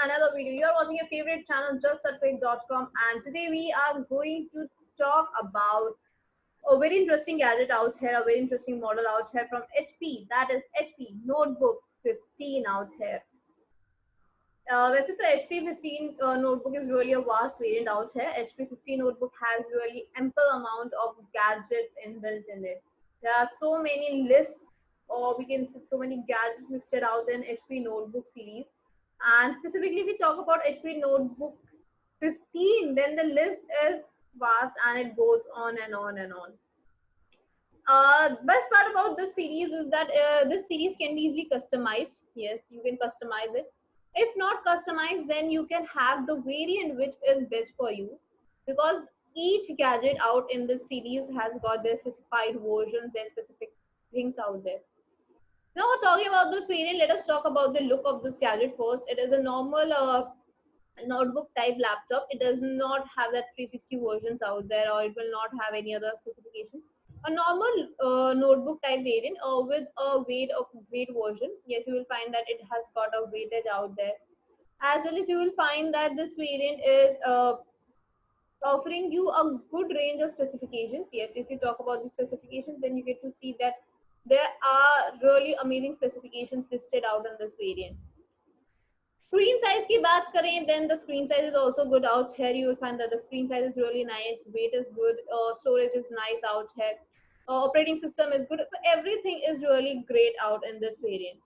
another video. You are watching your favorite channel, justtouchwiz.com, and today we are going to talk about a very interesting gadget out here, a very interesting model out here from HP. That is HP Notebook 15 out here. वैसे तो HP 15 notebook is really a vast variant out here. HP 15 notebook has really ample amount of gadgets inbuilt in it. There are so many lists, or we can say so many gadgets listed out in HP notebook series. And specifically, if we talk about HP notebook 15, then the list is vast and it goes on and on and on. Best part about this series is that this series can be easily customized. Yes, you can customize it. If not customized, then you can have the variant which is best for you, because each gadget out in this series has got their specified versions, their specific things out there. Now, talking about this variant, let us talk about the look of this gadget first. It is a normal notebook type laptop. It does not have that 360 versions out there, or it will not have any other specification. A normal notebook type variant with a weight of weight version. Yes, you will find that it has got a weightage out there. As well as you will find that this variant is offering you a good range of specifications. Yes, if you talk about the specifications, then you get to see that there are really amazing specifications listed out in this variant. Screen size की बात करें, then the screen size is also good out here. You will find that the screen size is really nice, weight is good, storage is nice out here, operating system is good. So everything is really great out in this variant.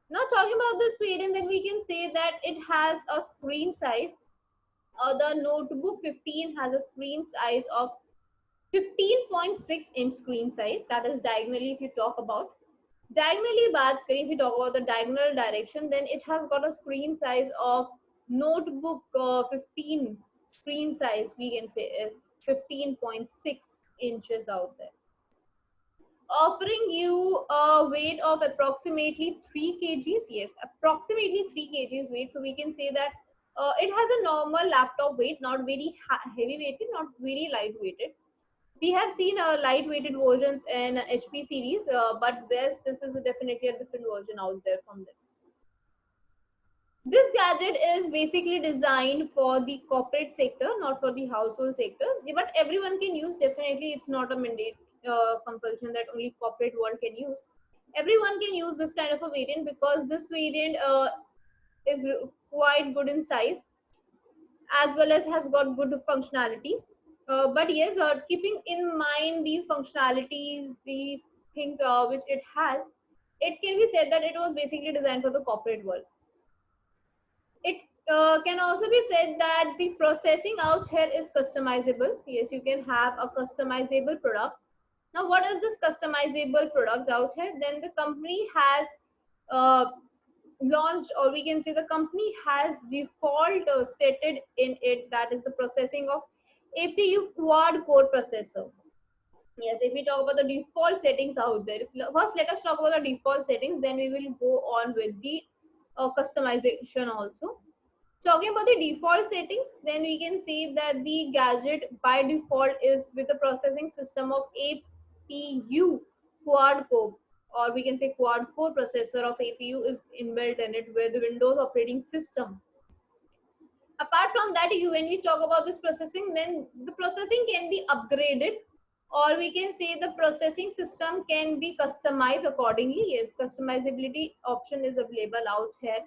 Now talking about this variant, then we can say that it has a screen size. The Notebook 15 has a screen size of 15.6 inch screen size. That is diagonally if you talk about. Diagonally baat kare, if we talk about the diagonal direction, then it has got a screen size of Notebook 15 screen size, we can say is 15.6 inches out there, offering you a weight of approximately 3 kgs. Yes, approximately 3 kgs weight. So we can say that it has a normal laptop weight, not very heavy weighted, not very light weighted. We have seen light-weighted versions in HP series, but this is definitely a different version out there from them. This gadget is basically designed for the corporate sector, not for the household sectors. But everyone can use. Definitely, it's not a mandate compulsion that only corporate world can use. Everyone can use this kind of a variant, because this variant is quite good in size, as well as has got good functionalities. But yes, keeping in mind the functionalities, the things which it has, it can be said that it was basically designed for the corporate world. It can also be said that the processing out here is customizable. Yes, you can have a customizable product. Now, what is this customizable product out here? Then the company has uh, launched, or we can say the company has default set it in it, that is the processing of APU quad core processor. Yes, if we talk about the default settings out there, first let us talk about the default settings, then we will go on with the customization also. Talking about the default settings, then we can say that the gadget by default is with the processing system of APU quad core, or we can say quad core processor of APU is inbuilt in it with Windows operating system. Apart from that, when we talk about this processing, then the processing can be upgraded, or we can say the processing system can be customized accordingly. Yes, customizability option is available out here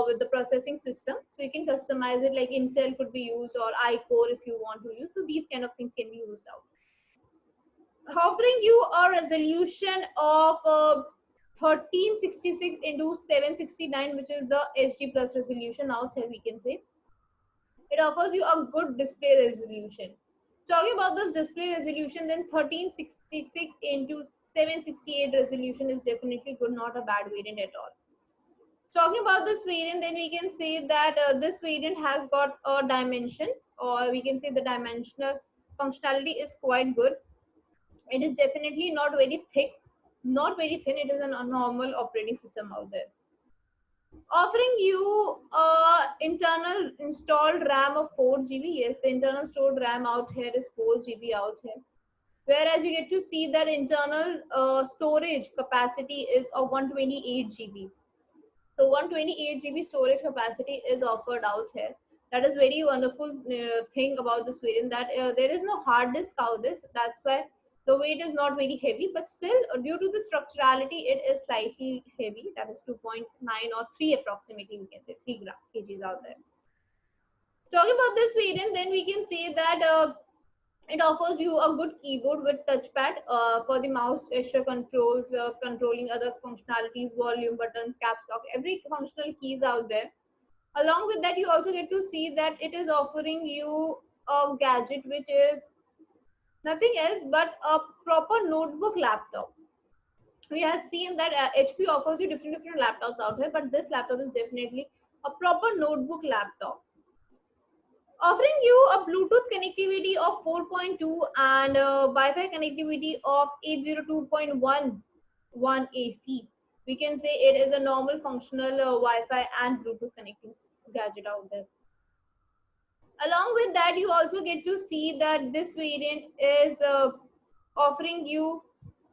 with the processing system. So you can customize it, like Intel could be used, or iCore if you want to use. So these kind of things can be used out. Offering you a resolution of 1366 into 769, which is the HD plus resolution out here, we can say. It offers you a good display resolution. Talking about this display resolution, then 1366 into 768 resolution is definitely good, not a bad variant at all. Talking about this variant, then we can say that this variant has got a dimension, or we can say the dimensional functionality is quite good. It is definitely not very thick, not very thin. It is a normal operating system out there, offering you internal installed RAM of 4 GB. Yes, the internal stored RAM out here is 4 GB out here, whereas you get to see that internal storage capacity is of 128 GB. So 128 GB storage capacity is offered out here. That is very wonderful thing about this variant, that there is no hard disk out this. That's why the weight is not very heavy, but still due to the structurality, it is slightly heavy. That is 2.9 or 3 approximately, we can say 3 kgs out there. Talking about this variant, then we can say that it offers you a good keyboard with touchpad for the mouse gesture controls, controlling other functionalities, volume buttons, caps lock, every functional keys out there. Along with that, you also get to see that it is offering you a gadget which is nothing else but a proper notebook laptop. We have seen that HP offers you different laptops out here, but this laptop is definitely a proper notebook laptop, offering you a Bluetooth connectivity of 4.2 and Wi-Fi connectivity of 802.11 AC. We can say it is a normal functional Wi-Fi and Bluetooth connecting gadget out there. Along with that, you also get to see that this variant is offering you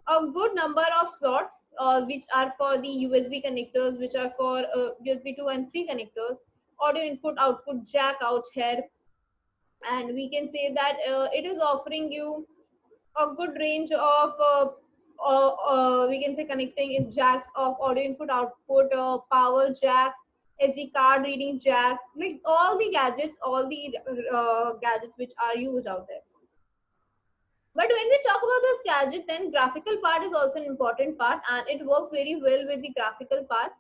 a good number of slots, which are for the USB connectors, which are for USB 2 and 3 connectors, audio input output jack out here, and we can say that it is offering you a good range of we can say connecting in jacks of audio input output, power jack, SD card reading jacks, like all the gadgets, all the gadgets which are used out there. But when we talk about this gadget, then graphical part is also an important part, and it works very well with the graphical parts.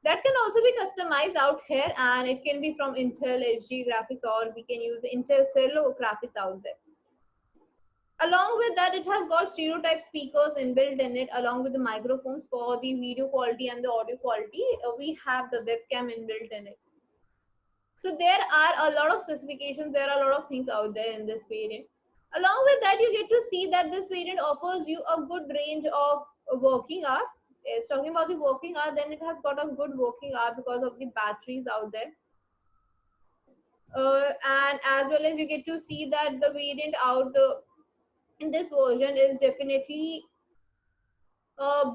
That can also be customized out here, and it can be from Intel HD graphics, or we can use Intel Cello graphics out there. Along with that, it has got stereo type speakers inbuilt in it, along with the microphones for the video quality and the audio quality. We have the webcam inbuilt in it. So there are a lot of specifications, there are a lot of things out there in this variant. Along with that, you get to see that this variant offers you a good range of working hour. It's talking about the working hour, then it has got a good working hour because of the batteries out there. And as well as you get to see that the variant out in this version is definitely a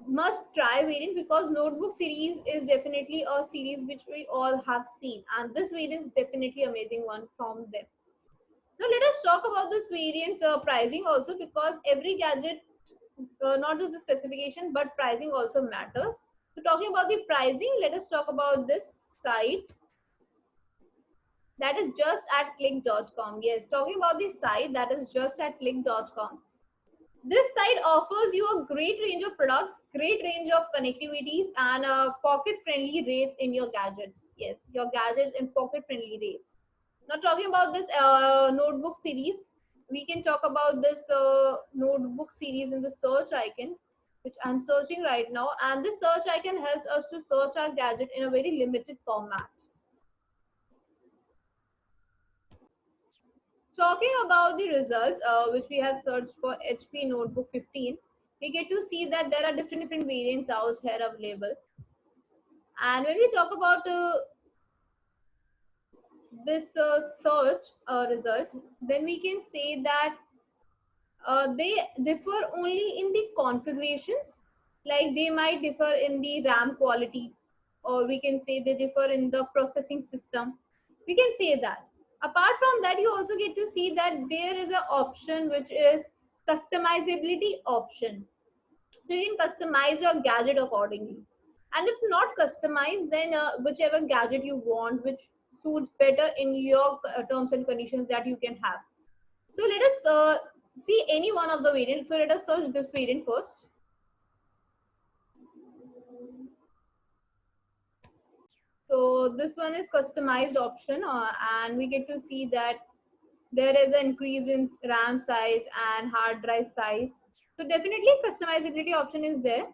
must try variant, because notebook series is definitely a series which we all have seen, and this variant is definitely amazing one from them. Now let us talk about this variant's pricing also, because every gadget, not just the specification but pricing also matters. So talking about the pricing, let us talk about this site, that is just at click.com. Yes, talking about the site that is just at click.com. This site offers you a great range of products, great range of connectivities, and pocket-friendly rates in your gadgets. Yes, your gadgets in pocket-friendly rates. Now talking about this notebook series, we can talk about this notebook series in the search icon, which I'm searching right now. And this search icon helps us to search our gadget in a very limited format. Talking about the results, which we have searched for HP Notebook 15, we get to see that there are different variants out here available. And when we talk about this search result, then we can say that they differ only in the configurations, like they might differ in the RAM quality, or we can say they differ in the processing system. We can say that. Apart from that, you also get to see that there is an option which is customizability option. So you can customize your gadget accordingly. And if not customized, then whichever gadget you want, which suits better in your terms and conditions that you can have. So let us see any one of the variants. So let us search this variant first. So this one is customized option, and we get to see that there is an increase in RAM size and hard drive size. So definitely customizability option is there,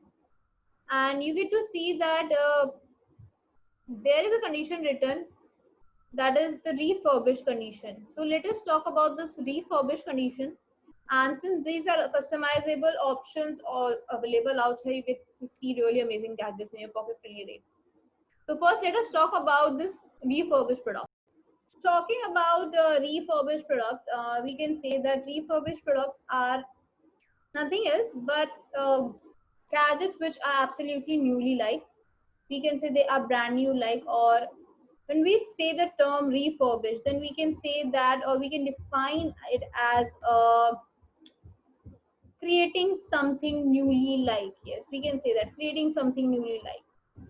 and you get to see that there is a condition written, that is the refurbished condition. So let us talk about this refurbished condition. And since these are customizable options all available out here, you get to see really amazing gadgets in your pocket friendly rates. So first, let us talk about this refurbished product. Talking about refurbished products, we can say that refurbished products are nothing else but gadgets which are absolutely newly like. we can say they are brand new like. Or when we say the term refurbished, then we can say that, or we can define it as creating something newly like. Yes, we can say that, creating something newly like.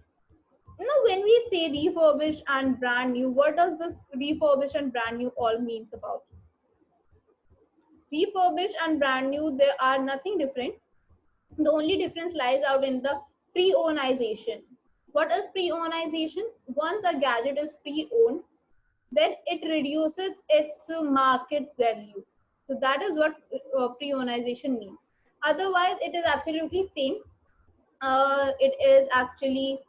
Now when we say refurbished and brand new, what does this refurbished and brand new all means about? Refurbished and brand new, they are nothing different. The only difference lies out in the pre-ownization. What is pre-ownization? Once a gadget is pre-owned, then it reduces its market value. So that is what pre-ownization means. Otherwise, it is absolutely same. It is actually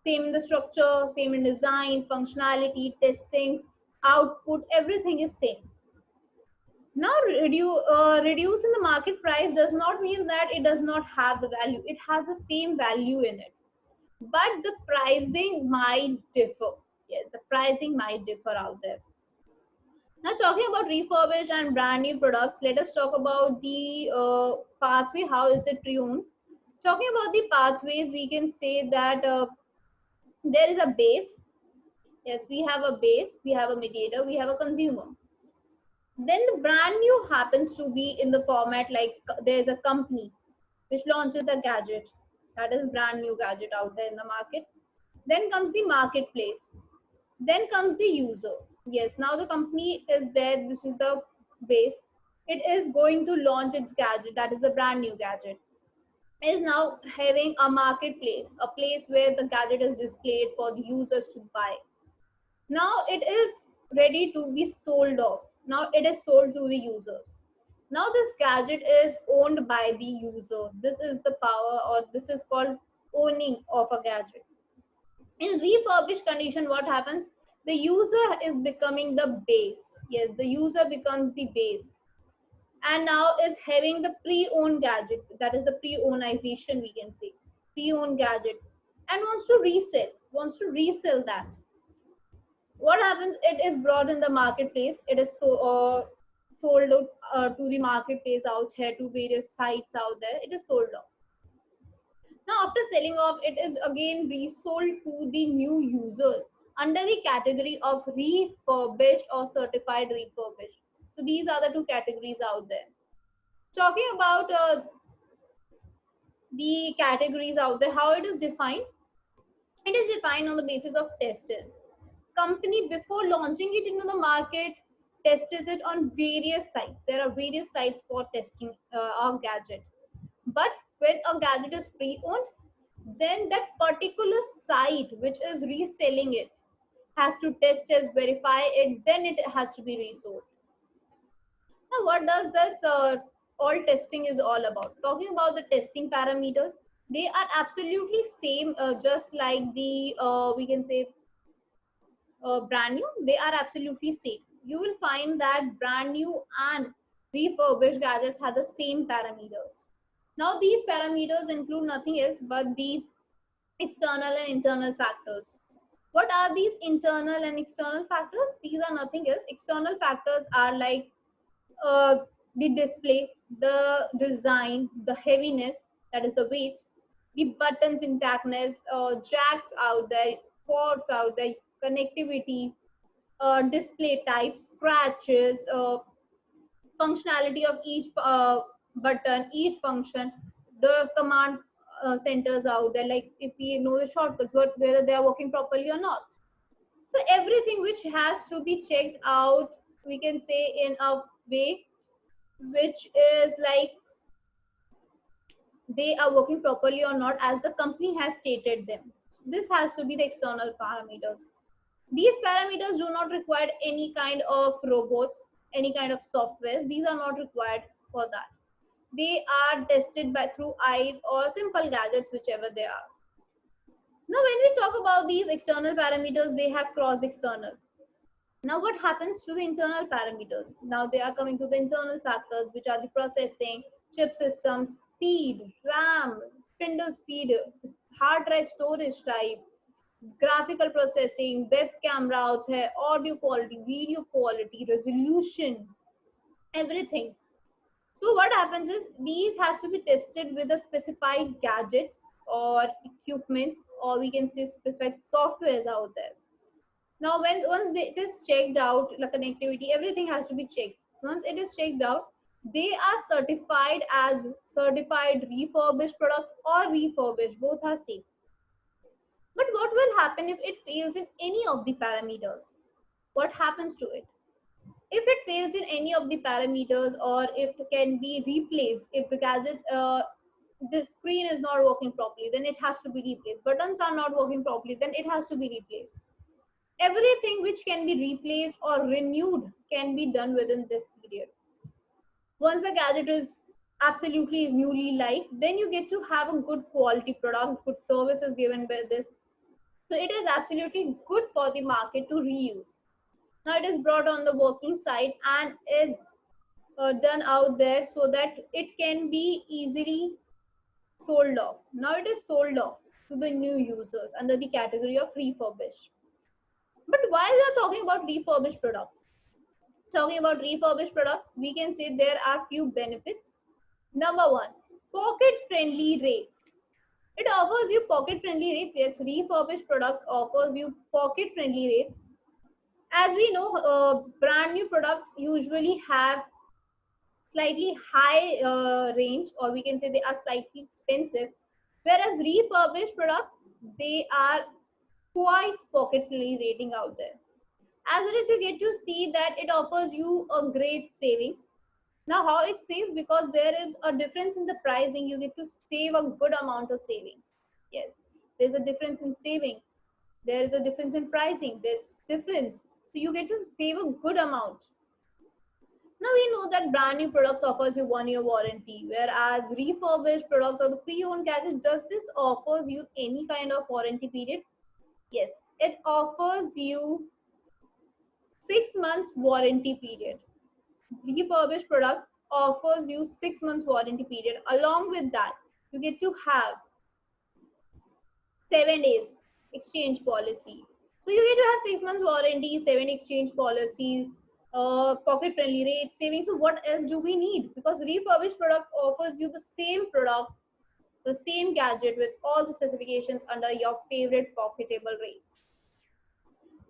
same in the structure, same in design, functionality, testing, output, everything is same. Now, reducing the market price does not mean that it does not have the value. It has the same value in it, but the pricing might differ. Yes, the pricing might differ out there. Now, talking about refurbished and brand new products, let us talk about the pathway. How is it pre-owned? Talking about the pathways, we can say that there is a base. Yes, we have a base, we have a mediator, we have a consumer. Then the brand new happens to be in the format like there is a company which launches a gadget, that is brand new gadget out there in the market. Then comes the marketplace. Then comes the user. Yes, now the company is there. This is the base. It is going to launch its gadget, that is the brand new gadget. It is now having a marketplace, a place where the gadget is displayed for the users to buy. Now it is ready to be sold off. Now it is sold to the users. Now this gadget is owned by the user. This is the power, or this is called owning of a gadget. In refurbished condition, what happens? The user is becoming the base. Yes, the user becomes the base, and now is having the pre-owned gadget. That is the pre-ownization, we can say, pre-owned gadget, and wants to resell that. What happens? It is brought in the marketplace. It is sold out to the marketplace out here, to various sites out there. It is sold off. Now, after selling off, it is again resold to the new users under the category of refurbished or certified refurbished. So these are the two categories out there. Talking about the categories out there, how it is defined? It is defined on the basis of testers. Company, before launching it into the market, tests it on various sites. There are various sites for testing a gadget. But when a gadget is pre-owned, then that particular site which is reselling it has to verify it, then it has to be resold. Now, what does this all testing is all about? Talking about the testing parameters, they are absolutely same, just like the we can say brand new. They are absolutely same. You will find that brand new and refurbished gadgets have the same parameters. Now, these parameters include nothing else but the external and internal factors. What are these internal and external factors? These are nothing else. External factors are like uh, the display, the design, the heaviness, that is the weight, the buttons intactness, jacks out there, ports out there, connectivity, display types, scratches, functionality of each button, each function, the command centers out there, like if we know the shortcuts, whether they are working properly or not. So everything which has to be checked out, we can say in a way which is like they are working properly or not as the company has stated them. This has to be the external parameters. These parameters do not require any kind of robots, any kind of software. These are not required for that. They are tested by through eyes or simple gadgets, whichever they are. Now, when we talk about these external parameters, they have cross external. Now, what happens to the internal parameters? Now, they are coming to the internal factors, which are the processing, chip systems, speed, RAM, spindle speed, hard drive storage type, graphical processing, web camera out here, audio quality, video quality, resolution, everything. So what happens is these has to be tested with a specified gadgets or equipment or we can say specified softwares out there. Now, it is checked out, the connectivity, everything has to be checked. Once it is checked out, they are certified as certified refurbished products or refurbished. Both are safe. But what will happen if it fails in any of the parameters? What happens to it? If it fails in any of the parameters, or if it can be replaced, if the gadget, the screen is not working properly, then it has to be replaced. Buttons are not working properly, then it has to be replaced. Everything which can be replaced or renewed can be done within this period. Once the gadget is absolutely newly like, then you get to have a good quality product, good services given by this. So it is absolutely good for the market to reuse. Now it is brought on the working side and is done out there so that it can be easily sold off. Now it is sold off to the new users under the category of refurbished. But while we are talking about refurbished products, we can say there are few benefits. Number one, pocket friendly rates. It offers you pocket friendly rates. Yes, refurbished products offers you pocket friendly rates. As we know, brand new products usually have slightly high range, or we can say they are slightly expensive, whereas refurbished products, they are quite pocket friendly rating out there. As well as you get to see that it offers you a great savings. Now how it saves, because there is a difference in the pricing, you get to save a good amount of savings. Yes, there's a difference in savings, there is a difference in pricing, there's difference, so you get to save a good amount. Now we know that brand new products offers you 1 year warranty, whereas refurbished products or the pre-owned gadgets, does this offers you any kind of warranty period? Yes, it offers you 6 months warranty period. Refurbished products offers you 6 months warranty period. Along with that, you get to have 7 days exchange policy. So you get to have 6 months warranty, 7 exchange policy, pocket friendly rates, savings. So what else do we need? Because refurbished products offers you the same product, the same gadget with all the specifications under your favorite pocketable rates.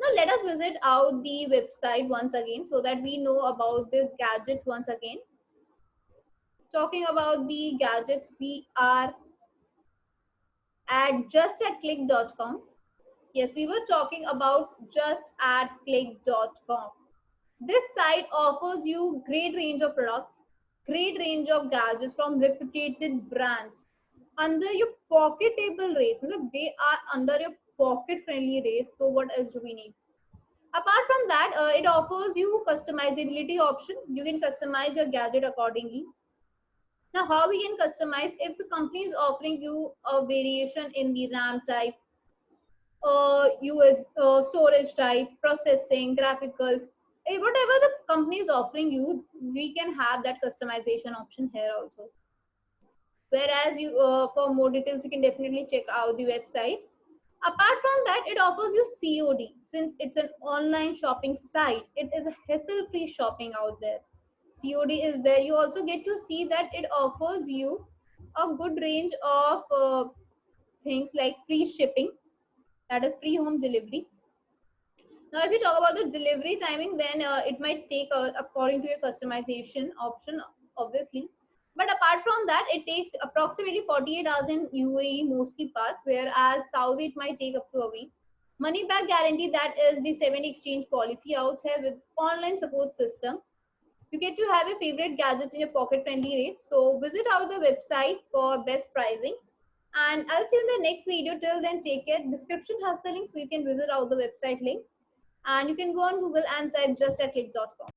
Now let us visit out the website once again so that we know about the gadgets once again. Talking about the gadgets, we are at justatclick.com. Yes, we were talking about justatclick.com. This site offers you great range of products, great range of gadgets from reputed brands under your pocketable rates. They are under your pocket friendly rates. So what else do we need? Apart from that, it offers you customizability option. You can customize your gadget accordingly. Now, how we can customize? If the company is offering you a variation in the RAM type, US storage type, processing, graphics, whatever the company is offering you, we can have that customization option here also. Whereas you, for more details, you can definitely check out the website. Apart from that, it offers you COD. Since it's an online shopping site, it is a hassle-free shopping out there. COD is there. You also get to see that it offers you a good range of things like free shipping, that is free home delivery. Now, if you talk about the delivery timing, then it might take according to your customization option, obviously. But apart from that, it takes approximately 48 hours in UAE, mostly parts, whereas Saudi it might take up to a week. Money back guarantee, that is the 7 exchange policy out here with online support system. You get to have your favorite gadgets in your pocket friendly rate. So visit out the website for best pricing. And I'll see you in the next video. Till then, take care. Description has the link, so you can visit out the website link. And you can go on Google and type justatclick.com.